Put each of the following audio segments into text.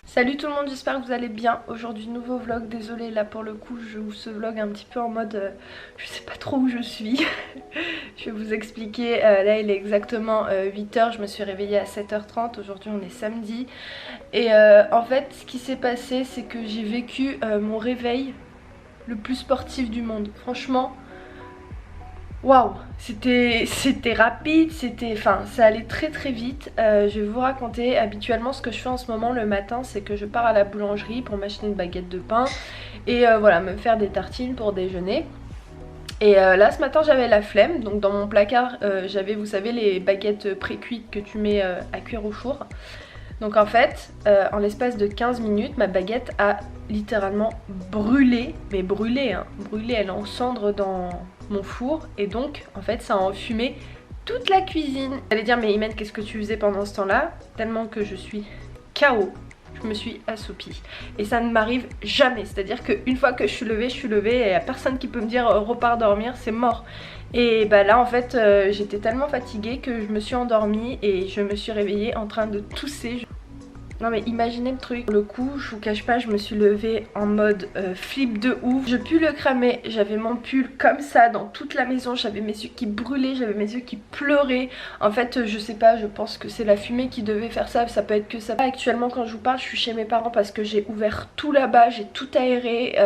Salut tout le monde, j'espère que vous allez bien. Aujourd'hui nouveau vlog, désolée là pour le coup je vous ce vlog un petit peu en mode je sais pas trop où je suis. Je vais vous expliquer, là il est exactement 8h, je me suis réveillée à 7h30, aujourd'hui on est samedi. Et en fait ce qui s'est passé c'est que j'ai vécu mon réveil le plus sportif du monde. Franchement, waouh, c'était rapide, ça allait très très vite. Je vais vous raconter habituellement ce que je fais en ce moment le matin, c'est que je pars à la boulangerie pour m'acheter une baguette de pain et voilà, me faire des tartines pour déjeuner. Et là ce matin j'avais la flemme, donc dans mon placard j'avais, vous savez, les baguettes pré-cuites que tu mets à cuire au four. Donc en fait, en l'espace de 15 minutes, ma baguette a littéralement brûlé, mais brûlé, hein, brûlé, elle est en cendres dans mon four et donc en fait ça a enfumé toute la cuisine. Vous allez dire mais Imen, qu'est-ce que tu faisais pendant ce temps-là? Tellement que je suis KO, je me suis assoupie et ça ne m'arrive jamais, c'est-à-dire qu'une fois que je suis levée et il n'y a personne qui peut me dire repars dormir, c'est mort. Et bah là en fait j'étais tellement fatiguée que je me suis endormie et je me suis réveillée en train de tousser. Non mais imaginez le truc. Pour le coup, je vous cache pas, je me suis levée en mode flip de ouf. Je pue le cramer, j'avais mon pull comme ça dans toute la maison. J'avais mes yeux qui brûlaient, j'avais mes yeux qui pleuraient. En fait, je sais pas, je pense que c'est la fumée qui devait faire ça. Ça peut être que ça. Actuellement, quand je vous parle, je suis chez mes parents parce que j'ai ouvert tout là-bas, j'ai tout aéré.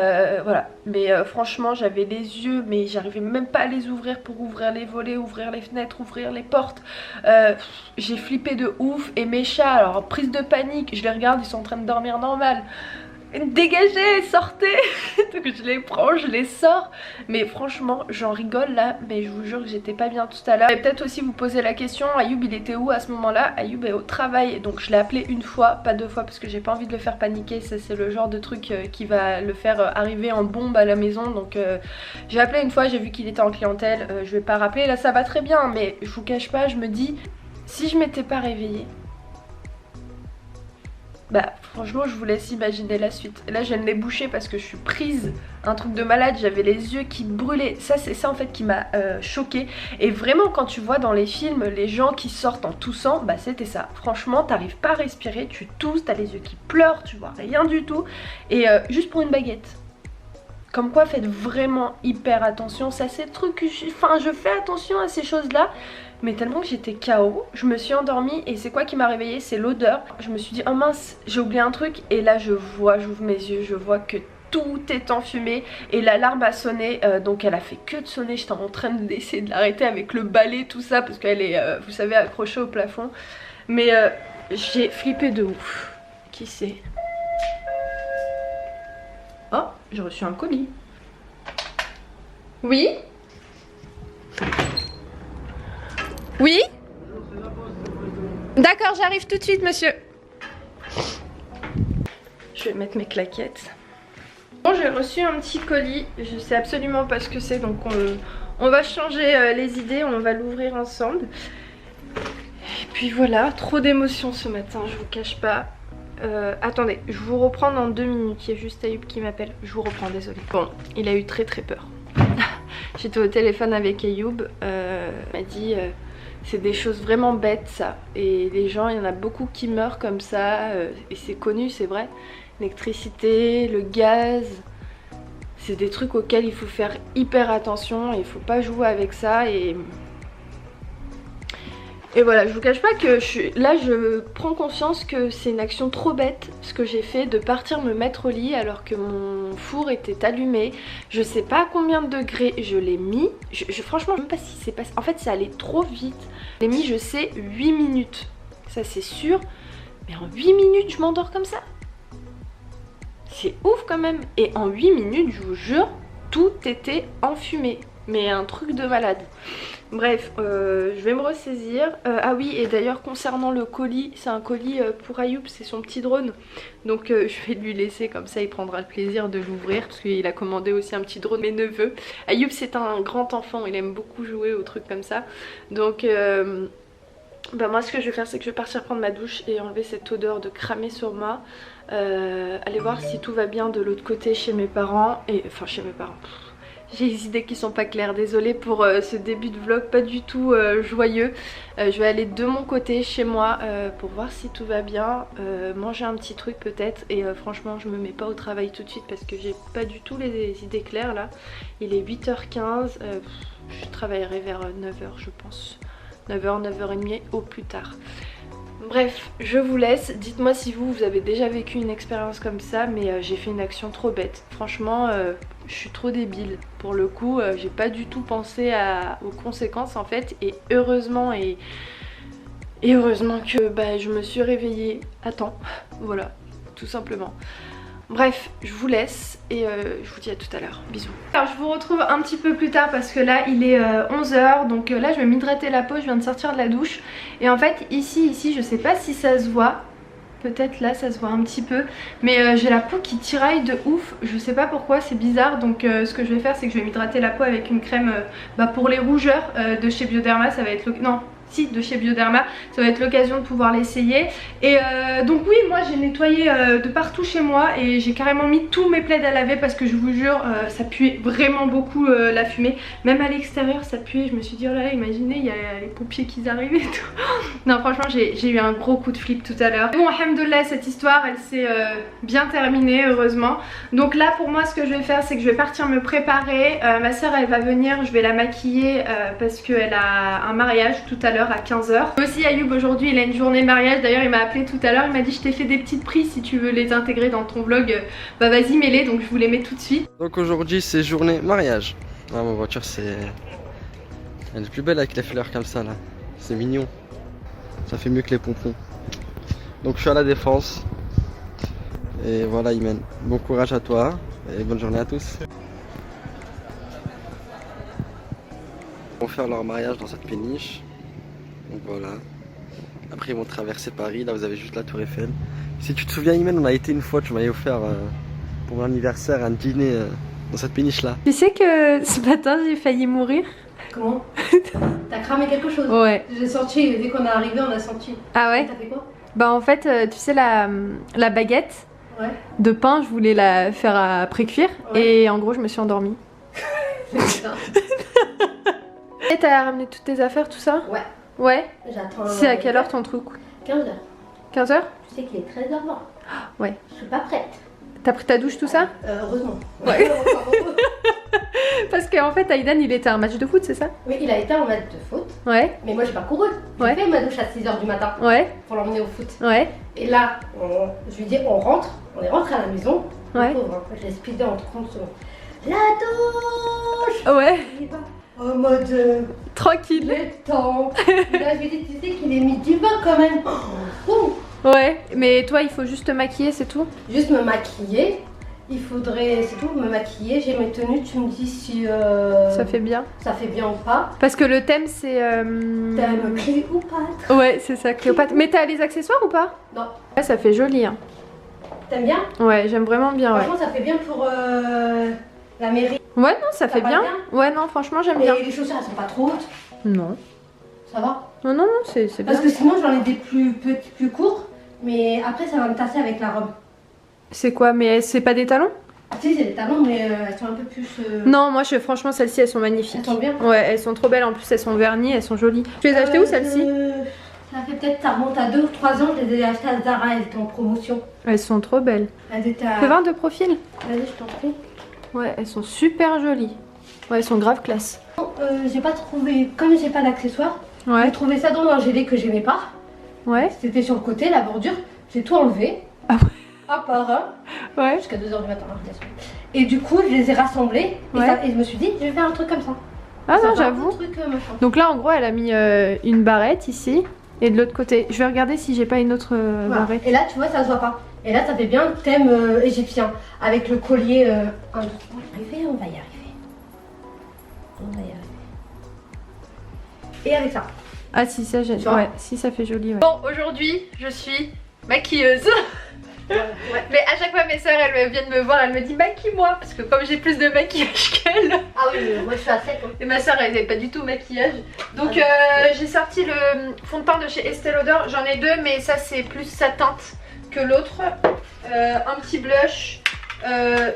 Voilà. Mais franchement, j'avais les yeux, mais j'arrivais même pas à les ouvrir pour ouvrir les volets, ouvrir les fenêtres, ouvrir les portes. J'ai flippé de ouf. Et mes chats, alors prise de panique. Je les regarde, ils sont en train de dormir normal. Dégagez, sortez. Donc je les prends, je les sors. Mais franchement, j'en rigole là. Mais je vous jure que j'étais pas bien tout à l'heure. Et peut-être aussi vous poser la question, Ayoub il était où à ce moment-là? Ayoub est au travail. Donc je l'ai appelé une fois, pas deux fois, parce que j'ai pas envie de le faire paniquer. Ça c'est le genre de truc qui va le faire arriver en bombe à la maison. Donc j'ai appelé une fois, j'ai vu qu'il était en clientèle. Je vais pas rappeler, là ça va très bien. Mais je vous cache pas, je me dis, si je m'étais pas réveillée, bah franchement je vous laisse imaginer la suite. Là je viens de les boucher parce que je suis prise, un truc de malade, j'avais les yeux qui brûlaient. Ça c'est ça en fait qui m'a choquée. Et vraiment quand tu vois dans les films les gens qui sortent en toussant, bah c'était ça. Franchement t'arrives pas à respirer, tu tousses, t'as les yeux qui pleurent, tu vois rien du tout. Et juste pour une baguette. Comme quoi faites vraiment hyper attention. Ça c'est le truc que je fais attention à ces choses là. Mais tellement que j'étais KO, je me suis endormie et c'est quoi qui m'a réveillée? C'est l'odeur. Je me suis dit oh mince, j'ai oublié un truc. Et là je vois, j'ouvre mes yeux, je vois que tout est enfumé. Et l'alarme a sonné, donc elle a fait que de sonner. J'étais en train d'essayer de l'arrêter avec le balai, tout ça, parce qu'elle est, vous savez, accrochée au plafond. Mais j'ai flippé de ouf. Qui c'est? Oh, j'ai reçu un colis. Oui? Oui? D'accord, j'arrive tout de suite, monsieur. Je vais mettre mes claquettes. Bon, j'ai reçu un petit colis. Je sais absolument pas ce que c'est, donc on va changer les idées, on va l'ouvrir ensemble. Et puis voilà, trop d'émotions ce matin, je vous cache pas. Attendez, je vous reprends dans 2 minutes. Il y a juste Ayoub qui m'appelle. Je vous reprends, désolée. Bon, il a eu très peur. J'étais au téléphone avec Ayoub. Il m'a dit c'est des choses vraiment bêtes ça. Et les gens, il y en a beaucoup qui meurent comme ça. Et c'est connu, c'est vrai. L'électricité, le gaz, c'est des trucs auxquels il faut faire hyper attention. Et il faut pas jouer avec ça. Et voilà, je vous cache pas que là je prends conscience que c'est une action trop bête ce que j'ai fait de partir me mettre au lit alors que mon four était allumé. Je sais pas à combien de degrés je l'ai mis. Franchement, je sais même pas si c'est passé. En fait, ça allait trop vite. Je l'ai mis, je sais, 8 minutes. Ça c'est sûr. Mais en 8 minutes, je m'endors comme ça. C'est ouf quand même. Et en 8 minutes, je vous jure, tout était enfumé. Mais un truc de malade. Bref, je vais me ressaisir. Ah oui, et d'ailleurs concernant le colis, c'est un colis pour Ayoub, c'est son petit drone. Donc je vais lui laisser, comme ça il prendra le plaisir de l'ouvrir. Parce qu'il a commandé aussi un petit drone, mes neveux. Ayoub c'est un grand enfant, il aime beaucoup jouer aux trucs comme ça. Donc bah moi ce que je vais faire c'est que je vais partir prendre ma douche et enlever cette odeur de cramé sur moi. Aller voir si tout va bien de l'autre côté chez mes parents. Et enfin chez mes parents... J'ai les idées qui sont pas claires, désolée pour ce début de vlog pas du tout joyeux. Je vais aller de mon côté chez moi pour voir si tout va bien, manger un petit truc peut-être et franchement je me mets pas au travail tout de suite parce que j'ai pas du tout les idées claires là. Il est 8h15, je travaillerai vers 9h je pense, 9h, 9h30 au plus tard. Bref, je vous laisse, dites-moi si vous avez déjà vécu une expérience comme ça, mais j'ai fait une action trop bête. Franchement, je suis trop débile. Pour le coup, j'ai pas du tout pensé aux conséquences en fait, et heureusement heureusement que je me suis réveillée à temps, voilà, tout simplement. Bref, je vous laisse et je vous dis à tout à l'heure. Bisous. Alors je vous retrouve un petit peu plus tard parce que là il est 11h. Donc là je vais m'hydrater la peau, je viens de sortir de la douche. Et en fait ici je sais pas si ça se voit. Peut-être là ça se voit un petit peu. Mais j'ai la peau qui tiraille de ouf. Je sais pas pourquoi, c'est bizarre. Donc ce que je vais faire c'est que je vais m'hydrater la peau avec une crème pour les rougeurs de chez Bioderma. Ça va être le... Non, si, de chez Bioderma, ça va être l'occasion de pouvoir l'essayer. Et donc oui, moi j'ai nettoyé de partout chez moi et j'ai carrément mis tous mes plaids à laver parce que je vous jure ça puait vraiment beaucoup la fumée. Même à l'extérieur ça puait, je me suis dit oh là là, imaginez, il y a les pompiers qui arrivent et tout. Non franchement j'ai eu un gros coup de flip tout à l'heure. Bon, alhamdoulilah, cette histoire elle s'est bien terminée heureusement. Donc là pour moi ce que je vais faire c'est que je vais partir me préparer. Ma soeur elle va venir, je vais la maquiller parce qu'elle a un mariage tout à l'heure à 15h. Aussi Ayoub aujourd'hui il a une journée mariage, d'ailleurs il m'a appelé tout à l'heure, il m'a dit je t'ai fait des petites prises si tu veux les intégrer dans ton vlog, bah vas-y mets-les, donc je vous les mets tout de suite. Donc aujourd'hui c'est journée mariage. Ah, ma voiture c'est... Elle est plus belle avec les fleurs comme ça là, c'est mignon. Ça fait mieux que les pompons. Donc je suis à la défense. Et voilà Imen, bon courage à toi et bonne journée à tous. Ils vont faire leur mariage dans cette péniche. Donc voilà. Après ils vont traverser Paris, là vous avez juste la tour Eiffel. Si tu te souviens Imen, on a été une fois, tu m'avais offert pour mon anniversaire un dîner dans cette péniche là. Tu sais que ce matin j'ai failli mourir. Comment? T'as cramé quelque chose? Ouais. J'ai senti, dès qu'on est arrivé on a senti. Ah ouais? T'as fait quoi? Bah en fait tu sais la baguette de pain je voulais la faire à pré-cuire et en gros je me suis endormie. Et t'as ramené toutes tes affaires tout ça? Ouais. Ouais. J'attends. C'est à quelle heure ton truc? 15h. 15h? Tu sais qu'il est 13h20. Ouais. Je suis pas prête. T'as pris ta douche tout ça? Heureusement. Ouais. Parce qu'en fait Aïdan il était à un match de foot c'est ça? Oui, il a été en match de foot. Ouais. Mais moi j'ai pas couru. J'ai fait ma douche à 6h du matin. Ouais. Pour l'emmener au foot. Ouais. Et là, je lui dis on rentre. On est rentré à la maison. Ouais. Pauvre, hein. Je l'ai speedé en 30 secondes. La douche! Ouais. Il va en mode Tranquille. détente. Là je lui dis tu sais qu'il est midi 20 quand même. Oh. Ouais. Mais toi il faut juste te maquiller c'est tout? Juste me maquiller. Il faudrait, c'est tout, me maquiller. J'ai mes tenues, tu me dis si ça fait bien. Ça fait bien ou pas. Parce que le thème c'est... Thème Cléopâtre. Ouais c'est ça, Cléopâtre. Mais t'as les accessoires ou pas? Non. Ouais ça fait joli hein. T'aimes bien? Ouais j'aime vraiment bien ouais. Franchement ça fait bien pour la mairie. Ouais non ça fait pas bien. bien. Ouais non franchement j'aime bien. Et les chaussures elles sont pas trop hautes. Non. Ça va? Non non non c'est bien. Parce que sinon j'en ai des plus petits, plus courts. Mais après ça va me tasser avec la robe. C'est quoi? Mais c'est pas des talons? Tu sais c'est des talons mais elles sont un peu plus... Non moi franchement celles-ci elles sont magnifiques. Elles sont bien? Ouais elles sont trop belles en plus elles sont vernies, elles sont jolies. Tu les as achetées où celles-ci? Ça fait peut-être, ça remonte à 2 ou 3 ans, je les ai achetées à Zara, elles étaient en promotion. Elles sont trop belles. Elles étaient à... Fais voir de profil. Vas-y je t'en prie. Ouais elles sont super jolies. Ouais elles sont grave classe. J'ai pas trouvé, comme j'ai pas d'accessoires, Ouais. j'ai trouvé ça dans un gelé que j'aimais pas. Ouais. C'était sur le côté, la bordure, j'ai tout enlevé. Ah ouais. Un par un, Ouais. jusqu'à 2h du matin, hein, bien sûr. Et du coup, je les ai rassemblés Ouais. et je me suis dit, je vais faire un truc comme ça. Ah Ça non fait un j'avoue. truc, machin. Donc là en gros elle a mis une barrette ici et de l'autre côté. Je vais regarder si j'ai pas une autre Voilà. barrette. Et là, tu vois, ça se voit pas. Et là, ça fait bien thème égyptien, avec le collier. On va y arriver, on va y arriver. On va y arriver. Et avec ça. Ah si ça j'aime. Tu vois? Ouais si ça fait joli. Ouais. Bon aujourd'hui je suis maquilleuse. Ouais. Mais à chaque fois mes soeurs elles viennent me voir, elles me disent maquille-moi parce que comme j'ai plus de maquillage qu'elles. Ah oui, moi je suis à 7. Hein. Et ma soeur elle n'avait pas du tout maquillage. Donc j'ai sorti le fond de teint de chez Estée Lauder. J'en ai deux mais ça c'est plus sa teinte que l'autre. Un petit blush,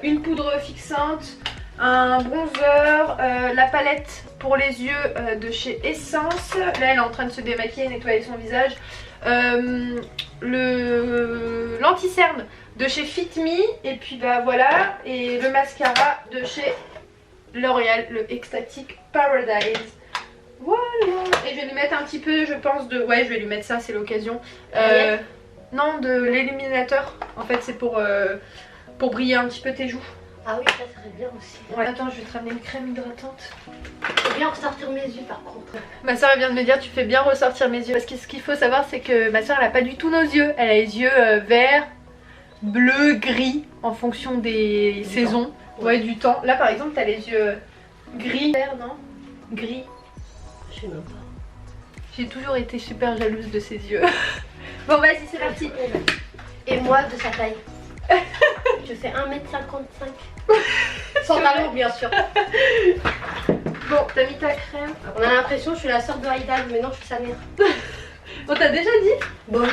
une poudre fixante, un bronzer, la palette pour les yeux de chez Essence. Là elle est en train de se démaquiller et nettoyer son visage. L'anti-cerne de chez Fit Me. Et puis bah voilà. Et le mascara de chez L'Oréal, le Ecstatic Paradise. Voilà. Et je vais lui mettre un petit peu, je pense, de... Ouais, je vais lui mettre ça, c'est l'occasion. Non, de l'illuminateur. En fait, c'est pour briller un petit peu tes joues. Ah oui, ça serait bien aussi. Ouais. Attends, je vais te ramener une crème hydratante. Faut bien ressortir mes yeux par contre. Ma soeur vient de me dire tu fais bien ressortir mes yeux. Parce que ce qu'il faut savoir c'est que ma soeur elle a pas du tout nos yeux. Elle a les yeux verts, bleus, gris en fonction des saisons. Ouais, du temps. Là par exemple t'as les yeux gris, vert, non? Gris. Je sais même pas. J'ai toujours été super jalouse de ses yeux. Bon vas-y c'est parti. Et moi de sa taille. Je fais 1m55. Sans talons bien sûr. Bon, t'as mis ta crème. On a l'impression que je suis la sœur de Haïdal, mais non je suis sa mère. On t'a déjà dit? Bon oui.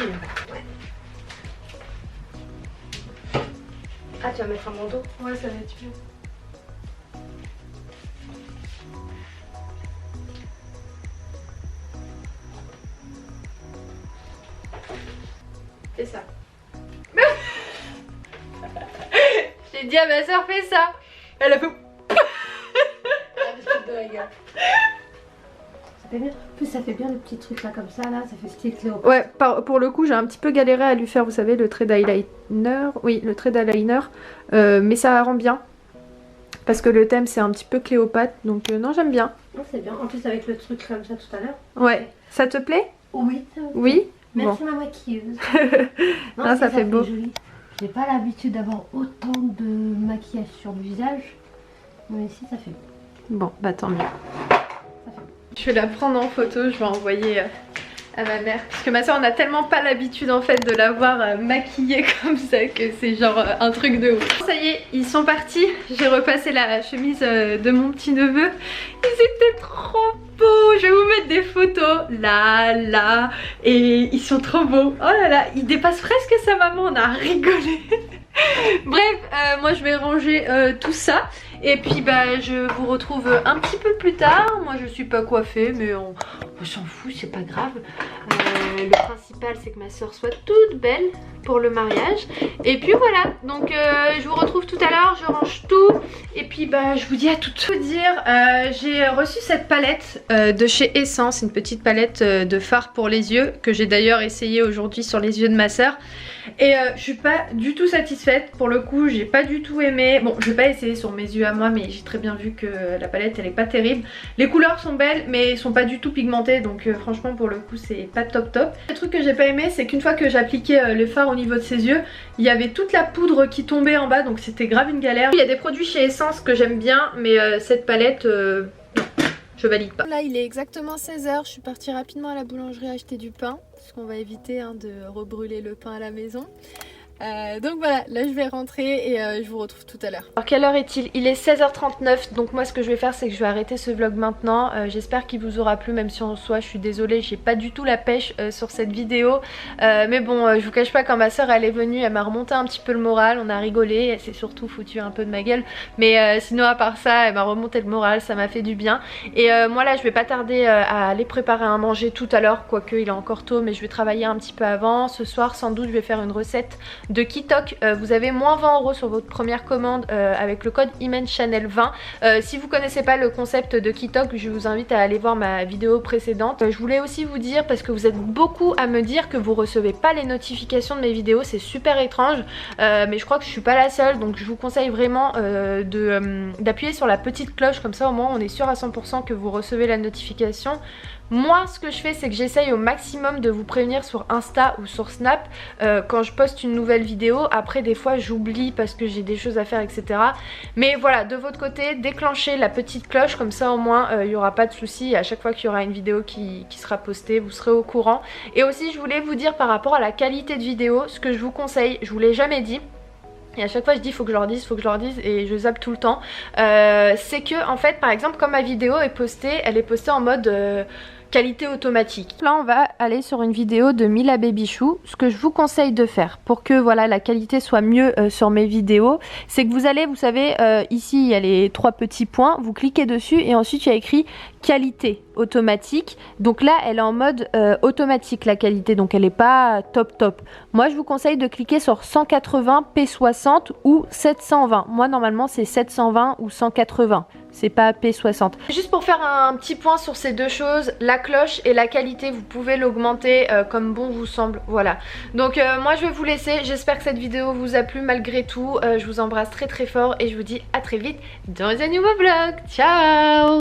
Ouais. Ah tu vas mettre un bandeau? Ouais ça va être mieux. Fais ça. J'ai dit à ma soeur fais ça. Elle a fait... Ça fait bien. En plus ça fait bien le petit truc là comme ça là, ça fait style Cléopâtre. Ouais, pour le coup j'ai un petit peu galéré à lui faire, vous savez, le trait d'eyeliner. Oui, le trait d'eyeliner. Mais ça rend bien. Parce que le thème c'est un petit peu Cléopâtre, donc non j'aime bien. Non c'est bien, en plus avec le truc comme ça tout à l'heure. Ouais, ça te plaît? Oui. Oui. Merci bon. ma maquilleuse. Non, ça fait beau. Joli. J'ai pas l'habitude d'avoir autant de maquillage sur le visage. Mais ici ça fait beau. Bon, bah tant mieux. Je vais la prendre en photo, je vais envoyer à ma mère. Parce que ma soeur on a tellement pas l'habitude en fait de la voir maquillée comme ça que c'est genre un truc de ouf. Ça y est, ils sont partis. J'ai repassé la chemise de mon petit neveu. Ils étaient trop beaux. Je vais vous mettre des photos là. Et ils sont trop beaux. Oh là là, il dépasse presque sa maman, on a rigolé. Bref, moi je vais ranger tout ça. Et puis bah je vous retrouve un petit peu plus tard. Moi je suis pas coiffée mais on s'en fout, c'est pas grave. Le principal c'est que ma soeur soit toute belle pour le mariage. Et puis voilà, donc je vous retrouve tout à l'heure, je range tout. Et puis bah je vous dis à tout de suite. J'ai reçu cette palette de chez Essence, une petite palette de fard pour les yeux que j'ai d'ailleurs essayé aujourd'hui sur les yeux de ma soeur. Et je suis pas du tout satisfaite pour le coup, j'ai pas du tout aimé. Bon, je vais pas essayer sur mes yeux à moi, mais j'ai très bien vu que la palette elle est pas terrible. Les couleurs sont belles mais sont pas du tout pigmentées, donc franchement pour le coup c'est pas top. Le truc que j'ai pas aimé c'est qu'une fois que j'appliquais le fard au niveau de ses yeux, il y avait toute la poudre qui tombait en bas, donc c'était grave une galère. Il y a des produits chez Essence que j'aime bien, mais cette palette je valide pas. Là il est exactement 16 h, je suis partie rapidement à la boulangerie acheter du pain parce qu'on va éviter de rebrûler le pain à la maison. Donc voilà, là je vais rentrer et je vous retrouve tout à l'heure. Alors quelle heure est-il? Il est 16h39, donc moi ce que je vais faire c'est que je vais arrêter ce vlog maintenant. J'espère qu'il vous aura plu, même si en soi je suis désolée, j'ai pas du tout la pêche sur cette vidéo. Mais bon, je vous cache pas, quand ma soeur elle est venue, elle m'a remonté un petit peu le moral, on a rigolé, elle s'est surtout foutue un peu de ma gueule. Mais sinon à part ça, elle m'a remonté le moral, ça m'a fait du bien. Et moi là je vais pas tarder à aller préparer à manger tout à l'heure, quoique il est encore tôt, mais je vais travailler un petit peu avant. Ce soir sans doute je vais faire une recette de Kitok. Vous avez moins 20 € sur votre première commande avec le code ImenChannel20. Si vous connaissez pas le concept de Kitok, je vous invite à aller voir ma vidéo précédente. Je voulais aussi vous dire, parce que vous êtes beaucoup à me dire que vous recevez pas les notifications de mes vidéos, c'est super étrange, mais je crois que je suis pas la seule, donc je vous conseille vraiment d'appuyer sur la petite cloche, comme ça au moins on est sûr à 100% que vous recevez la notification. Moi ce que je fais c'est que j'essaye au maximum de vous prévenir sur Insta ou sur Snap quand je poste une nouvelle vidéo. Après des fois j'oublie parce que j'ai des choses à faire, etc. Mais voilà, de votre côté déclenchez la petite cloche, comme ça au moins il n'y aura pas de soucis. À chaque fois qu'il y aura une vidéo qui sera postée, vous serez au courant. Et aussi je voulais vous dire par rapport à la qualité de vidéo, ce que je vous conseille, je vous l'ai jamais dit, et à chaque fois je dis faut que je leur dise, et je zappe tout le temps, c'est que en fait par exemple quand ma vidéo est postée, elle est postée en mode qualité automatique. Là on va aller sur une vidéo de Mila Babychou. Ce que je vous conseille de faire pour que voilà la qualité soit mieux sur mes vidéos, c'est que vous allez, vous savez, ici il y a les 3 petits points, vous cliquez dessus et ensuite il y a écrit qualité automatique. Donc là elle est en mode automatique la qualité, donc elle n'est pas top. Moi je vous conseille de cliquer sur 180p60 ou 720. Moi normalement c'est 720 ou 180. C'est pas P60. Juste pour faire un petit point sur ces deux choses, la cloche et la qualité, vous pouvez l'augmenter comme bon vous semble. Voilà. Donc moi je vais vous laisser. J'espère que cette vidéo vous a plu malgré tout. Je vous embrasse très fort et je vous dis à très vite dans un nouveau vlog. Ciao!